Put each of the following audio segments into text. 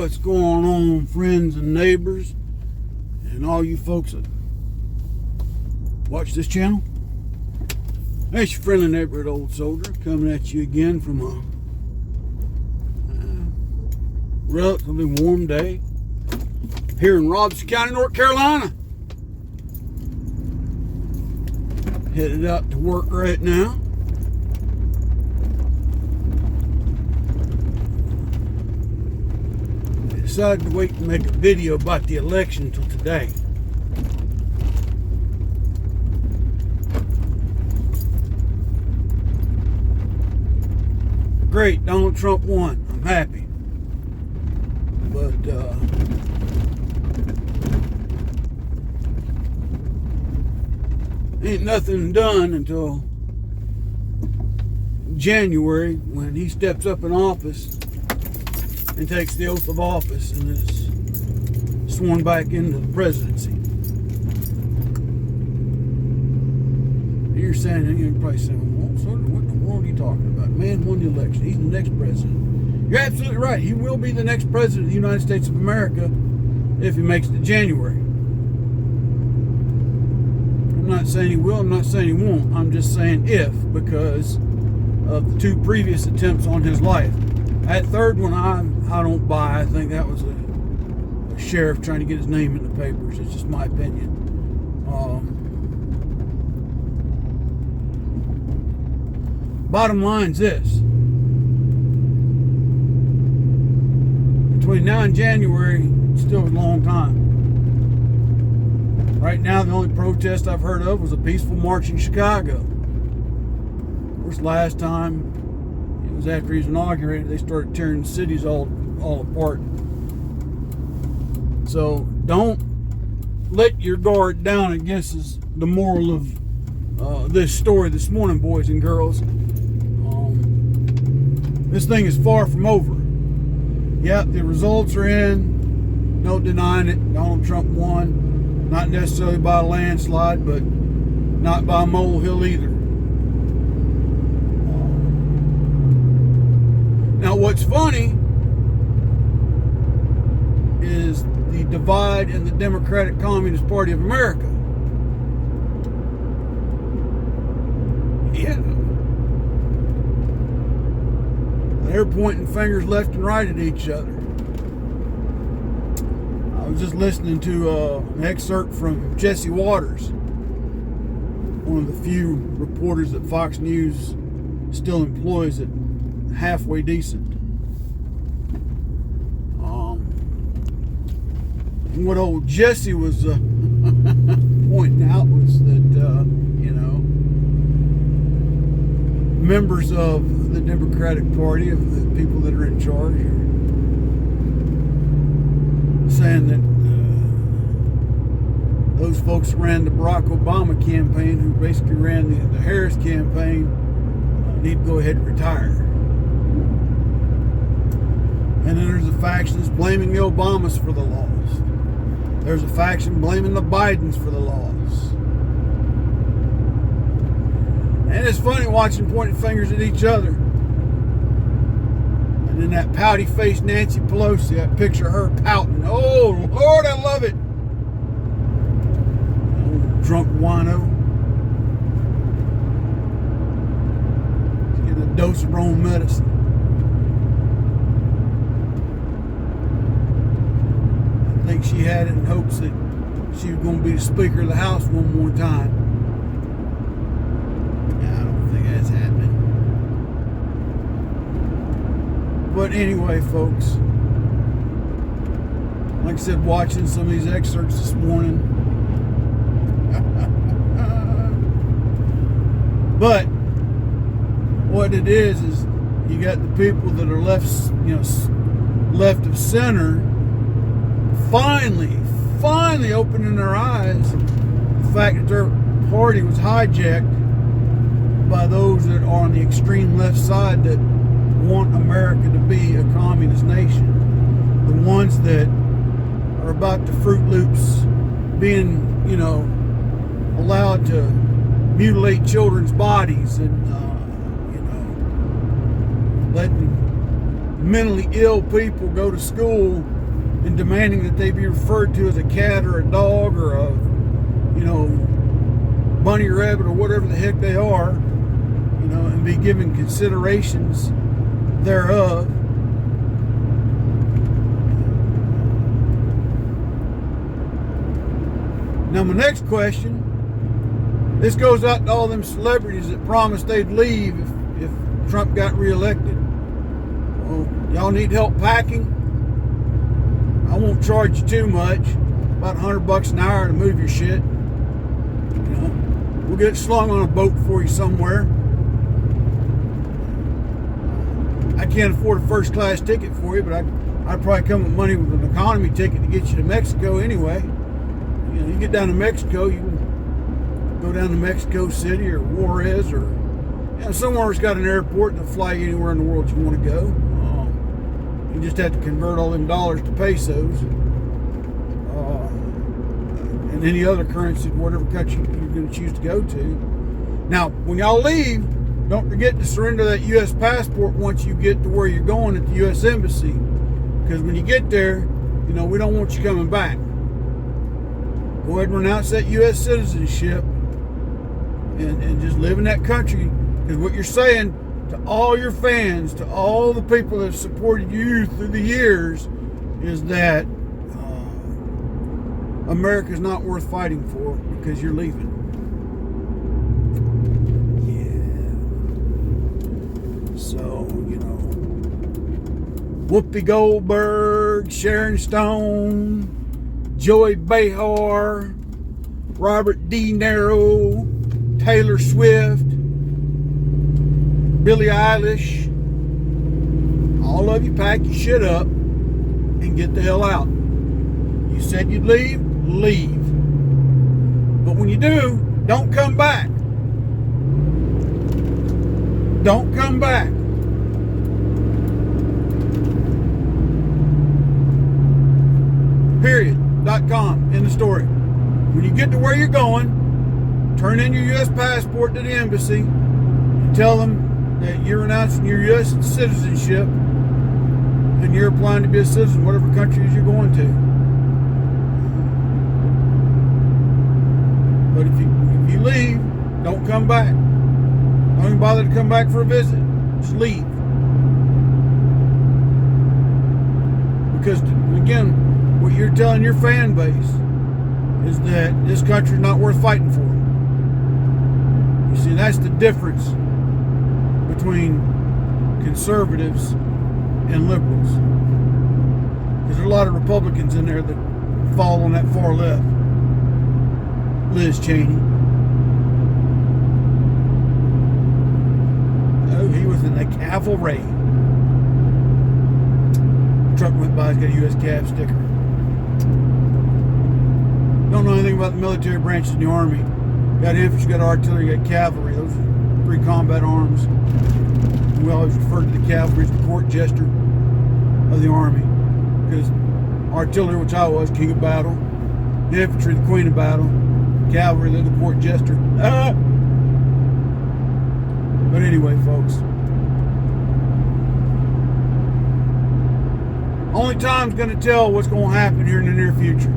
What's going on, friends and neighbors, and all you folks that watch this channel? It's your friendly neighborhood old soldier coming at you again from a relatively warm day here in Robinson County, North Carolina. Headed out to work right now. Decided to wait to make a video about the election until today. Great, Donald Trump won. I'm happy. But ain't nothing done until January when he steps up in office and takes the oath of office and is sworn back into the presidency. You're saying, you're probably saying, well, so what in the world are you talking about? Man won the election. He's the next president. You're absolutely right. He will be the next president of the United States of America if he makes it to January. I'm not saying he will. I'm not saying he won't. I'm just saying if, because of the two previous attempts on his life. That third one, I don't buy. I think that was a sheriff trying to get his name in the papers. It's just my opinion. Bottom line's this. Between now and January, it's still a long time. Right now, the only protest I've heard of was a peaceful march in Chicago. Of course, last time, it was after he was inaugurated, they started tearing cities all apart. So don't let your guard down against the moral of this story this morning, boys and girls. This thing is far from over. Yep, the results are in. No denying it. Donald Trump won. Not necessarily by a landslide, but not by a molehill either. Now, what's funny is the divide in the Democratic Communist Party of America. Yeah. They're pointing fingers left and right at each other. I was just listening to an excerpt from Jesse Waters, one of the few reporters that Fox News still employs at halfway decent. What old Jesse was pointing out was that, members of the Democratic Party, of the people that are in charge, are saying that those folks who ran the Barack Obama campaign, who basically ran the Harris campaign, need to go ahead and retire. And then there's a faction that's blaming the Obamas for the loss. There's a faction blaming the Bidens for the loss. And it's funny watching pointing fingers at each other. And then that pouty-faced Nancy Pelosi, that picture of her pouting. Oh, Lord, I love it. Old drunk wino. She's getting a dose of her own medicine. I think she had it in hopes that she was going to be the Speaker of the House one more time. That's happening. But anyway, folks, like I said, watching some of these excerpts this morning. But what it is you got the people that are left of center finally opening their eyes to the fact that their party was hijacked by those that are on the extreme left side that want America to be a communist nation. The ones that are about the Fruit Loops being, allowed to mutilate children's bodies and, letting mentally ill people go to school and demanding that they be referred to as a cat or a dog or a, bunny rabbit or whatever the heck they are, and be given considerations thereof. Now my next question, this goes out to all them celebrities that promised they'd leave if Trump got reelected. Well, y'all need help packing? I won't charge you too much, about $100 an hour to move your shit. We'll get it slung on a boat for you somewhere. I can't afford a first class ticket for you, but I'd probably come with money with an economy ticket to get you to Mexico anyway. You get down to Mexico, you can go down to Mexico City or Juarez or somewhere that's got an airport that'll fly you anywhere in the world you want to go. You just have to convert all them dollars to pesos and any other currency, whatever country you're going to choose to go to. Now, when y'all leave, don't forget to surrender that U.S. passport once you get to where you're going at the U.S. Embassy. Because when you get there, we don't want you coming back. Go ahead and renounce that U.S. citizenship and just live in that country. Because what you're saying to all your fans, to all the people that have supported you through the years, is that America's not worth fighting for because you're leaving. Yeah. So, Whoopi Goldberg, Sharon Stone, Joey Behar, Robert De Niro, Taylor Swift, Billie Eilish, all of you pack your shit up and get the hell out. You said you'd leave, leave. But when you do, don't come back. Don't come back. Period.com. In the story. When you get to where you're going, turn in your U.S. passport to the embassy and tell them that you're renouncing your U.S. citizenship and you're applying to be a citizen of whatever country you're going to. But if you leave, don't come back. Don't even bother to come back for a visit. Just leave. Because, again, what you're telling your fan base is that this country's not worth fighting for. You see, that's the difference between conservatives and liberals. Because there are a lot of Republicans in there that fall on that far left. Liz Cheney. Oh, he was in the cavalry. Truck went by, he's got a U.S. Cav sticker. Don't know anything about the military branches in the Army. Got infantry, got artillery, got cavalry. Those are 3 combat arms. We always refer to the cavalry as the court jester of the Army. Because artillery, which I was, king of battle. Infantry, the queen of battle. Cavalry, they're the court jester. But anyway, folks. Only time's going to tell what's going to happen here in the near future.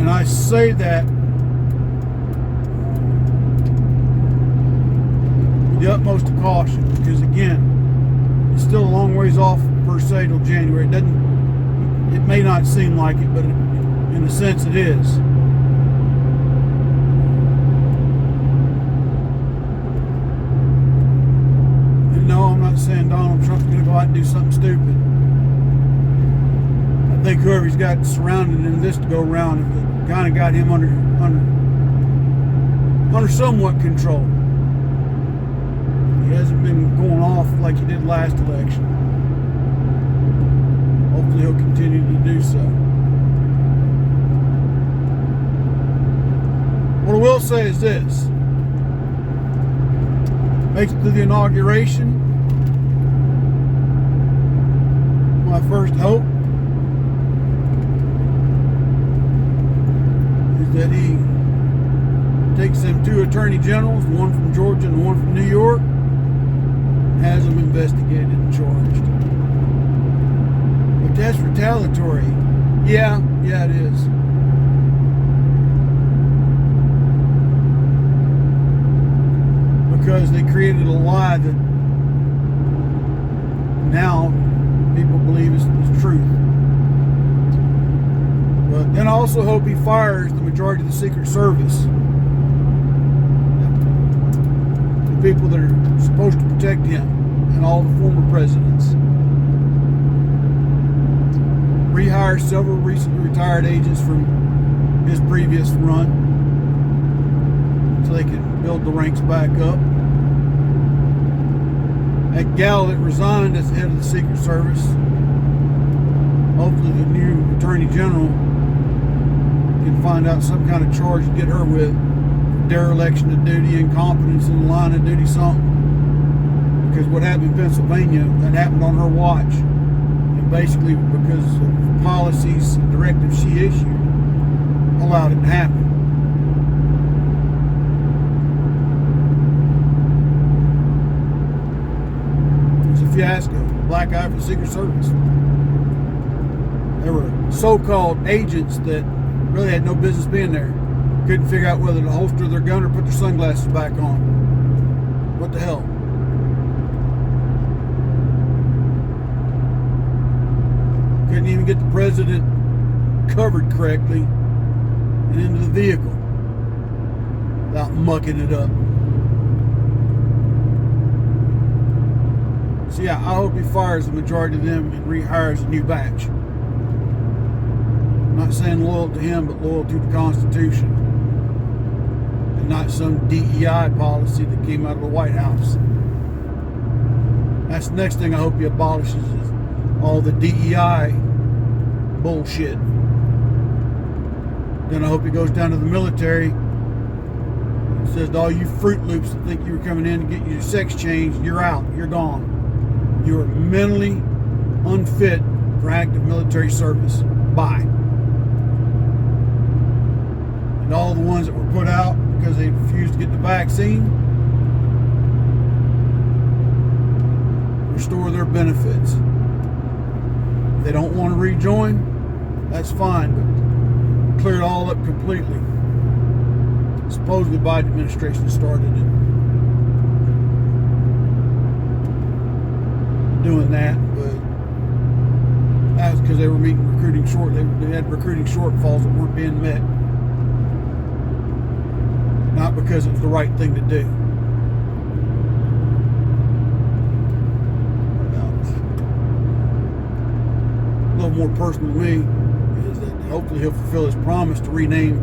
And I say that with the utmost of caution, because again, it's still a long ways off per se till January. It may not seem like it, but in a sense it is. And no, I'm not saying Donald Trump's going to go out and do something stupid. I think whoever he's got surrounded in this to go around kind of got him under somewhat control. He hasn't been going off like he did last election. Hopefully he'll continue to do so. What I will say is this. Makes it to the inauguration. My first hope that he takes them 2 attorney generals, one from Georgia and one from New York, has them investigated and charged. That's retaliatory. Yeah, it is. Because they created a lie that now people believe is truth. But then I also hope he fires the majority of the Secret Service. The people that are supposed to protect him and all the former presidents. Rehire several recently retired agents from his previous run so they can build the ranks back up. That gal that resigned as the head of the Secret Service, hopefully the new Attorney General can find out some kind of charge to get her with dereliction of duty, incompetence in the line of duty, something. Because what happened in Pennsylvania, that happened on her watch. And basically because of policies and directives she issued, allowed it to happen. It's a fiasco. Black eye for the Secret Service. There were so-called agents that really had no business being there. Couldn't figure out whether to holster their gun or put their sunglasses back on. What the hell? Couldn't even get the president covered correctly and into the vehicle without mucking it up. So yeah, I hope he fires the majority of them and rehires a new batch. I'm not saying loyal to him, but loyal to the Constitution. And not some DEI policy that came out of the White House. That's the next thing I hope he abolishes is all the DEI bullshit. Then I hope he goes down to the military and says to all you Fruit Loops that think you were coming in to get your sex changed, you're out, you're gone. You are mentally unfit for active military service. Bye. And all the ones that were put out because they refused to get the vaccine, restore their benefits. If they don't want to rejoin, that's fine, but clear it all up completely. Supposedly Biden administration started it. Doing that, but that was because they were meeting recruiting short. They had recruiting shortfalls that weren't being met. Not because it was the right thing to do. A little more personal to me is that hopefully he'll fulfill his promise to rename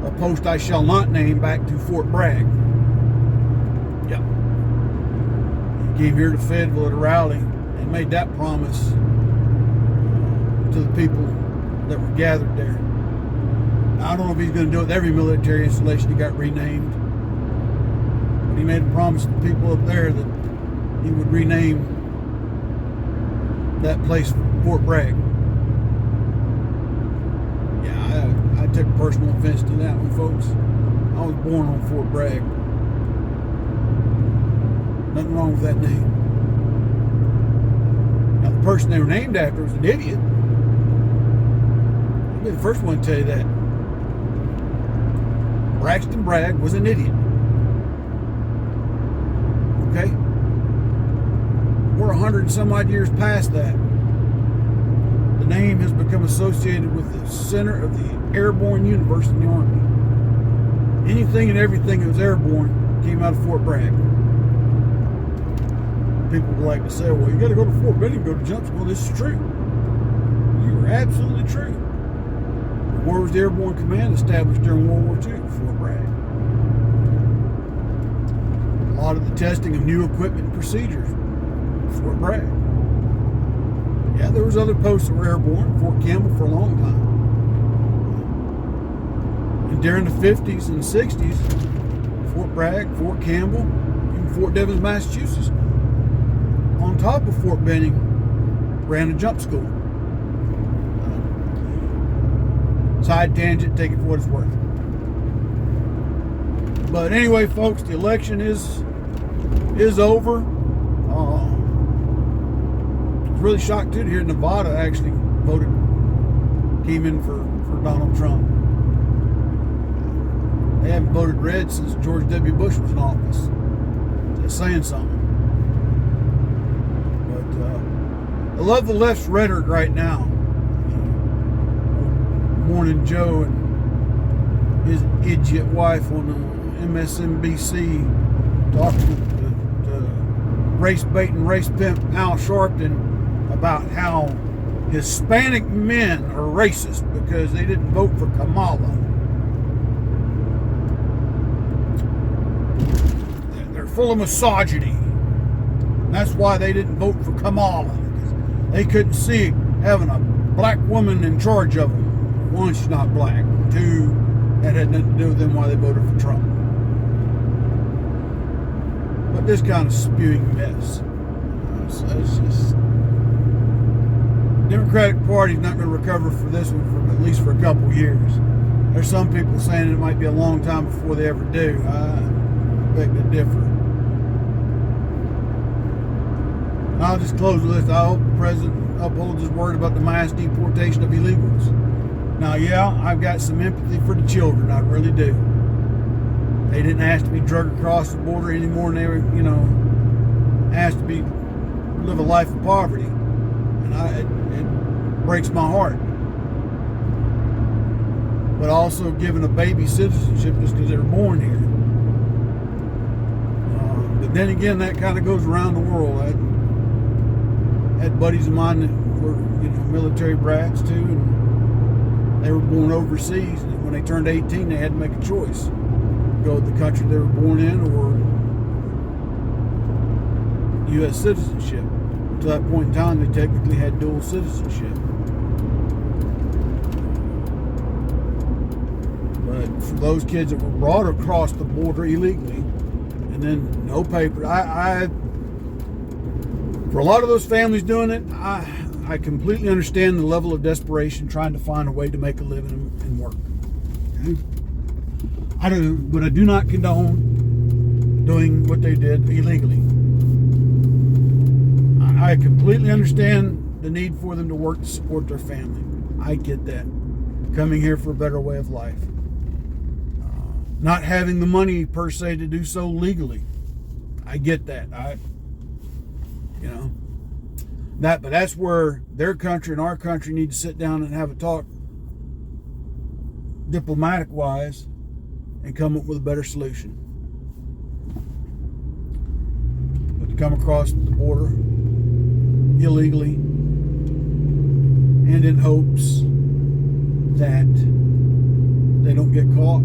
a post I shall not name back to Fort Bragg. Yep. He came here to Fayetteville at a rally and made that promise to the people that were gathered there. I don't know if he's going to do it with every military installation he got renamed. But he made a promise to the people up there that he would rename that place Fort Bragg. Yeah, I took personal offense to that one, folks. I was born on Fort Bragg. Nothing wrong with that name. Now, the person they were named after was an idiot. I'll be the first one to tell you that. Braxton Bragg was an idiot. Okay? We're 100 and some odd years past that. The name has become associated with the center of the airborne universe in the Army. Anything and everything that was airborne came out of Fort Bragg. People would like to say, well, you got to go to Fort Benning, go to jump school. This is true. You are absolutely true. Where was the Airborne Command established during World War II? Fort Bragg. A lot of the testing of new equipment and procedures, Fort Bragg. Yeah, there was other posts that were airborne, Fort Campbell for a long time. And during the 50s and 60s, Fort Bragg, Fort Campbell, even Fort Devens, Massachusetts, on top of Fort Benning, ran a jump school. Side tangent, take it for what it's worth. But anyway, folks, the election is over. really shocked too to hear Nevada actually came in for Donald Trump. They haven't voted red since George W. Bush was in office. That's saying something. But I love the left's rhetoric right now. Morning Joe and his idiot wife on MSNBC talking to race bait and race pimp Al Sharpton about how Hispanic men are racist because they didn't vote for Kamala. They're full of misogyny. That's why they didn't vote for Kamala. They couldn't see having a black woman in charge of them. One, she's not black. Two, that had nothing to do with them why they voted for Trump. But this kind of spewing mess. So it's just Democratic Party's not going to recover for this one for at least for a couple years. There's some people saying it might be a long time before they ever do. I beg to differ. I'll just close with this. I hope the president upholds his word about the mass deportation of illegals. Now, yeah, I've got some empathy for the children. I really do. They didn't ask to be drugged across the border anymore, and they were, asked to live a life of poverty. And it breaks my heart. But also giving a baby citizenship just because they were born here. But then again, that kind of goes around the world. I had buddies of mine that were, military brats too, and they were born overseas, and when they turned 18, they had to make a choice. Go with the country they were born in or U.S. citizenship. To that point in time, they technically had dual citizenship. But for those kids that were brought across the border illegally, and then no paper, for a lot of those families doing it, I completely understand the level of desperation trying to find a way to make a living and work. Okay? But I do not condone doing what they did illegally. I completely understand the need for them to work to support their family. I get that. Coming here for a better way of life. Not having the money per se to do so legally. I get that. But that's where their country and our country need to sit down and have a talk, diplomatic wise, and come up with a better solution. But to come across the border illegally and in hopes that they don't get caught,